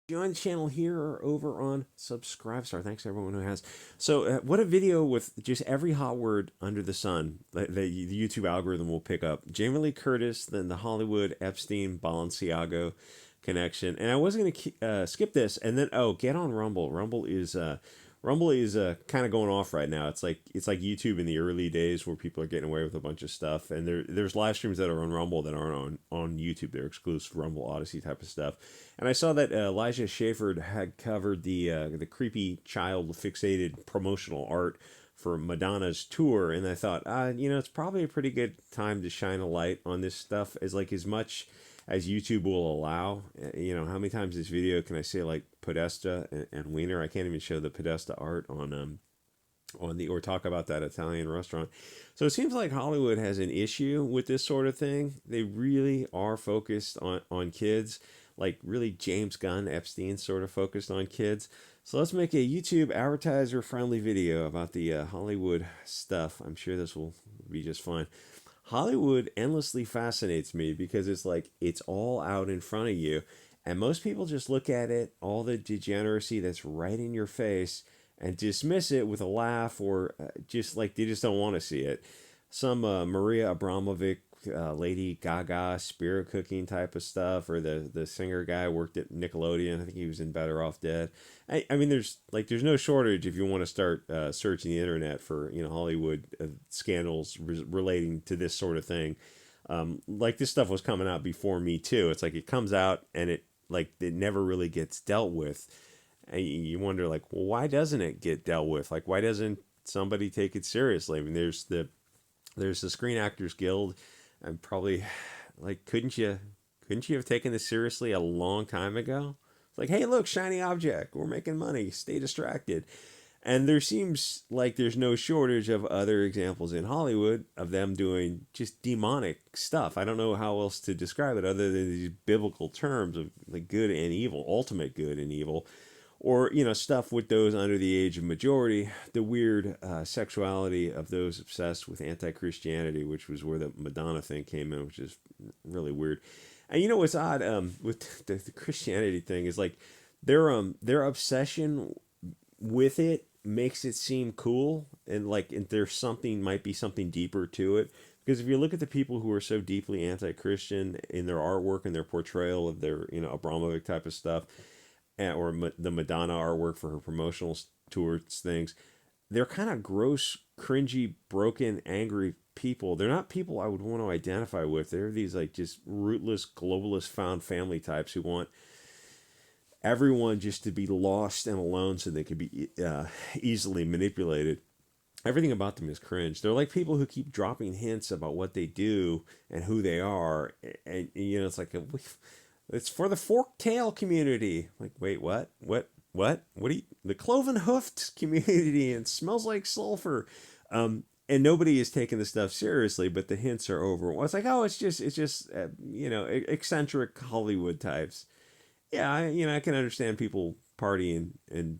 Join the channel here or over on Subscribestar. Thanks to everyone who has. So, what a video with just every hot word under the sun that the YouTube algorithm will pick up. Jamie Lee Curtis, then the Hollywood Epstein Balenciaga connection, and I wasn't going to skip this, and then get on Rumble. Rumble is kind of going off right now. It's like YouTube in the early days where people are getting away with a bunch of stuff, and there's live streams that are on Rumble that aren't on YouTube. They're exclusive Rumble Odyssey type of stuff. And I saw that Elijah Schaffer had covered the creepy child fixated promotional art for Madonna's tour, and I thought, it's probably a pretty good time to shine a light on this stuff as much as YouTube will allow. How many times this video can I say like Podesta and Wiener? I can't even show the Podesta art on or talk about that Italian restaurant. So it seems like Hollywood has an issue with this sort of thing. They really are focused on kids, like really James Gunn, Epstein sort of focused on kids. So let's make a YouTube advertiser friendly video about the Hollywood stuff. I'm sure this will be just fine. Hollywood endlessly fascinates me because it's all out in front of you, and most people just look at it, all the degeneracy that's right in your face, and dismiss it with a laugh, or just like they just don't want to see it. Some Maria Abramovic, Lady Gaga spirit cooking type of stuff, or the singer guy worked at Nickelodeon. I think he was in Better Off Dead. I mean, there's no shortage if you want to start searching the internet for Hollywood scandals relating to this sort of thing. This stuff was coming out before Me Too. It's like it comes out and it never really gets dealt with. And you wonder well, why doesn't it get dealt with? Why doesn't somebody take it seriously? I mean, there's the Screen Actors Guild, and probably couldn't you have taken this seriously a long time ago? It's hey, look, shiny object, we're making money, stay distracted. And there seems like there's no shortage of other examples in Hollywood of them doing just demonic stuff. I don't know how else to describe it other than these biblical terms of good and evil, ultimate good and evil. Or, stuff with those under the age of majority, the weird sexuality of those obsessed with anti-Christianity, which was where the Madonna thing came in, which is really weird. And what's odd with the Christianity thing is their obsession with it makes it seem cool, and there's might be something deeper to it. Because if you look at the people who are so deeply anti-Christian in their artwork and their portrayal of their Abramovic type of stuff, or the Madonna artwork for her promotional tours things, they're kind of gross, cringy, broken, angry people. They're not people I would want to identify with. They're these just rootless, globalist, found family types who want everyone just to be lost and alone so they could be easily manipulated. Everything about them is cringe. They're like people who keep dropping hints about what they do and who they are, and it's it's for the fork-tail community. Wait, what? What do you... The cloven-hoofed community, and smells like sulfur. And nobody is taking the stuff seriously, but the hints are over. It's it's just eccentric Hollywood types. Yeah, I can understand people partying and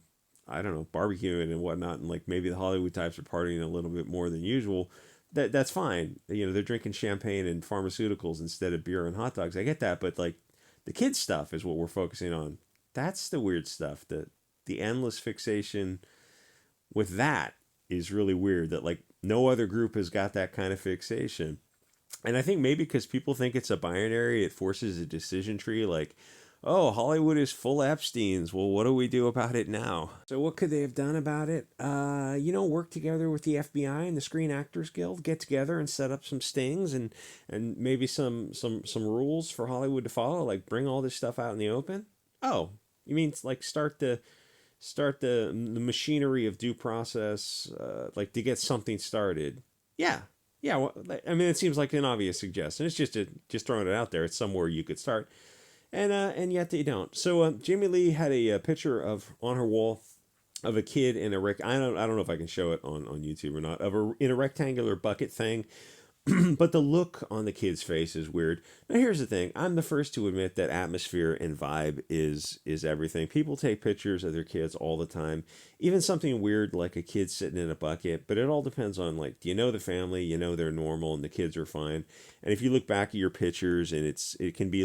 I don't know, barbecuing and whatnot, and maybe the Hollywood types are partying a little bit more than usual. That's fine. They're drinking champagne and pharmaceuticals instead of beer and hot dogs. I get that, but the kids stuff is what we're focusing on. That's the weird stuff. The endless fixation with that is really weird. That no other group has got that kind of fixation. And I think maybe because people think it's a binary, it forces a decision tree. Oh, Hollywood is full of Epsteins. Well, what do we do about it now? So what could they have done about it? Work together with the FBI and the Screen Actors Guild, get together and set up some stings and maybe some rules for Hollywood to follow, bring all this stuff out in the open. Oh, you mean start the machinery of due process, to get something started? Yeah. Yeah, well, I mean, it seems like an obvious suggestion. It's just throwing it out there. It's somewhere you could start. And yet they don't. So Jamie Lee had a picture on her wall of a kid in a I don't know if I can show it on YouTube or not, in a rectangular bucket thing. But the look on the kid's face is weird. Now here's the thing. I'm the first to admit that atmosphere and vibe is everything. People take pictures of their kids all the time. Even something weird like a kid sitting in a bucket. But it all depends on do you know the family? They're normal and the kids are fine. And if you look back at your pictures and it can be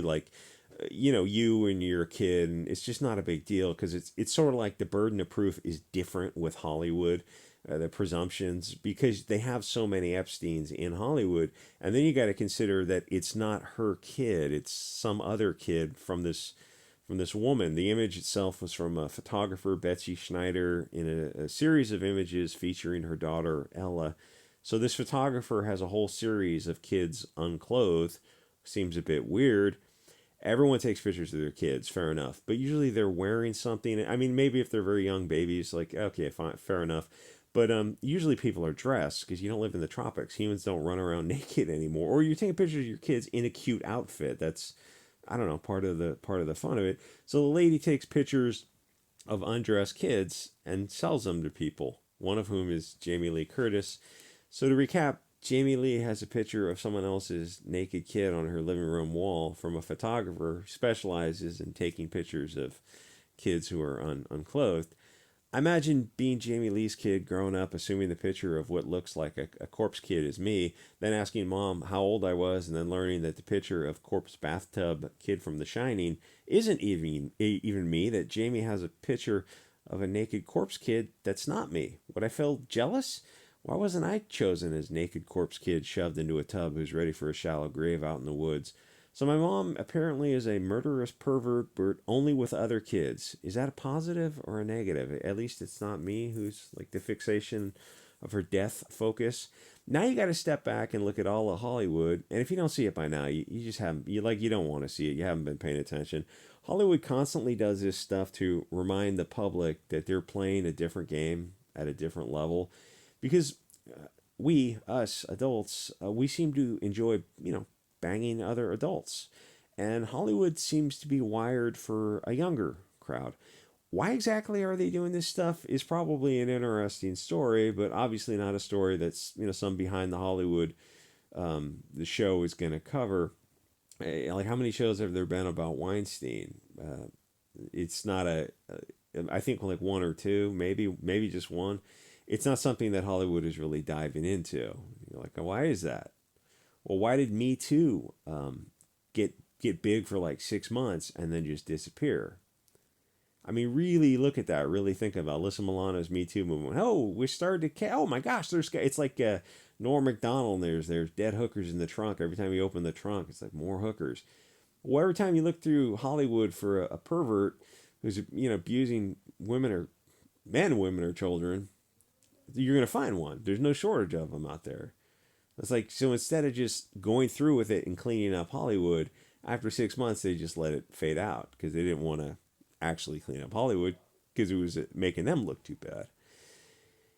you and you're a kid, and it's just not a big deal because it's sort of like the burden of proof is different with Hollywood, the presumptions, because they have so many Epsteins in Hollywood, and then you got to consider that it's not her kid; it's some other kid from this woman. The image itself was from a photographer, Betsy Schneider, in a series of images featuring her daughter Ella. So this photographer has a whole series of kids unclothed. Seems a bit weird. Everyone takes pictures of their kids, fair enough. But usually they're wearing something. I mean, maybe if they're very young babies, like, okay, fine, fair enough. But usually people are dressed because you don't live in the tropics. Humans don't run around naked anymore. Or you're taking pictures of your kids in a cute outfit. That's, I don't know, part of the fun of it. So the lady takes pictures of undressed kids and sells them to people. One of whom is Jamie Lee Curtis. So to recap, Jamie Lee has a picture of someone else's naked kid on her living room wall from a photographer who specializes in taking pictures of kids who are unclothed. I imagine being Jamie Lee's kid growing up, assuming the picture of what looks like a corpse kid is me, then asking mom how old I was, and then learning that the picture of corpse bathtub kid from The Shining isn't even me, that Jamie has a picture of a naked corpse kid that's not me. Would I feel jealous? Why wasn't I chosen as naked corpse kid shoved into a tub who's ready for a shallow grave out in the woods? So my mom apparently is a murderous pervert, but only with other kids. Is that a positive or a negative? At least it's not me who's like the fixation of her death focus. Now you got to step back and look at all of Hollywood, and if you don't see it by now, you just haven't. You don't want to see it. You haven't been paying attention. Hollywood constantly does this stuff to remind the public that they're playing a different game at a different level, because us adults, we seem to enjoy banging other adults. And Hollywood seems to be wired for a younger crowd. Why exactly are they doing this stuff is probably an interesting story, but obviously not a story that's, some behind the Hollywood the show is going to cover. Like, how many shows have there been about Weinstein? It's not I think like one or two, maybe just one. It's not something that Hollywood is really diving into. You're like, why is that? Well, why did Me Too get big for like 6 months and then just disappear? I mean, really look at that. Really think about Alyssa Milano's Me Too movement. Oh, we started to. Oh my gosh, it's like Norm Macdonald. There's dead hookers in the trunk. Every time you open the trunk, it's like more hookers. Well, every time you look through Hollywood for a pervert who's abusing women or men, women or children, you're gonna find one. There's no shortage of them out there. It's like, so instead of just going through with it and cleaning up Hollywood, after 6 months they just let it fade out because they didn't want to actually clean up Hollywood because it was making them look too bad.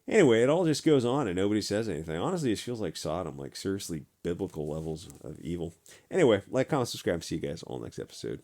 Anyway, it all just goes on and nobody says anything. Honestly, it feels like Sodom, like seriously biblical levels of evil. Anyway, like, comment, subscribe. See you guys all next episode.